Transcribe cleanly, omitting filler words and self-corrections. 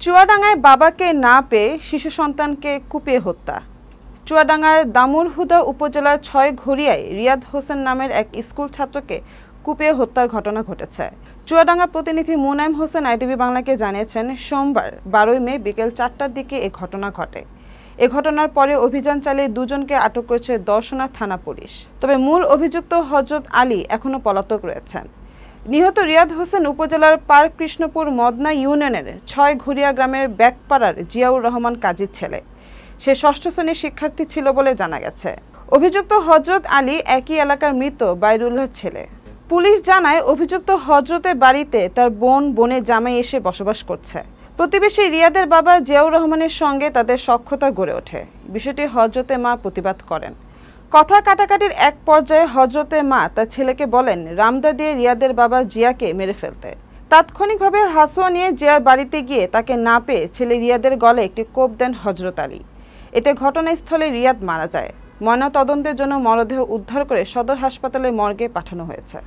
চুয়াডাঙ্গায় বাবাকে না পেয়ে শিশু সন্তানকে কুপিয়ে হত্যা। চুয়াডাঙ্গার দামুড়হুদা উপজেলার ৬ ঘড়িয়ায় রিয়াদ হোসেন নামের এক স্কুল ছাত্রকে কুপিয়ে হত্যার ঘটনা ঘটেছে। চুয়াডাঙ্গা প্রতিনিধি মুনায়েম হোসেন আইটিভি বাংলাকে জানিয়েছেন, সোমবার ১২ মে বিকেল ৪টার দিকে এ ঘটনা ঘটে। এ ঘটনার পরে অভিযান চালিয়ে দুজনকে আটক করেছে দর্শনা থানা পুলিশ। তবে মূল অভিযুক্ত হযরত আলী এখনও পলাতক রয়েছেন। নিহত রিয়াদ হোসেন উপজেলার পার্ক কৃষ্ণপুর মদনা ইউনিয়নের ৬ ঘড়িয়া গ্রামের ব্যাকপাড়ার জিয়াউর রহমান কাজীর ছেলে। সে ৬ষ্ঠ শ্রেণীর শিক্ষার্থী ছিল বলে জানা গেছে। অভিযুক্ত হযরত আলী একই এলাকার মৃত বাইরুল্লাহর ছেলে। পুলিশ জানায়, অভিযুক্ত হযরতের বাড়িতে তার বোনের জামাই এসে বসবাস করছে। প্রতিবেশী রিয়াদের বাবা জিয়াউর রহমানের সঙ্গে তাদের সখ্যতা গড়ে ওঠে। বিষয়টি হযরতের মা প্রতিবাদ করেন। কথা কাটাকাটির এক পর্যায়ে হযরতের মা তার ছেলেকে বলেন রামদা দিয়ে রিয়াদের বাবা জিয়াকে মেরে ফেলতে। তাৎক্ষণিকভাবে হাসুয়া নিয়ে জিয়ার বাড়িতে গিয়ে তাকে না পেয়ে ছেলে রিয়াদের গলায় একটি কোপ দেন হযরত আলী। এতে ঘটনাস্থলে রিয়াদ মারা যায়। ময়নাতদন্তের জন্য মরদেহ উদ্ধার করে সদর হাসপাতালের মর্গে পাঠানো হয়েছে।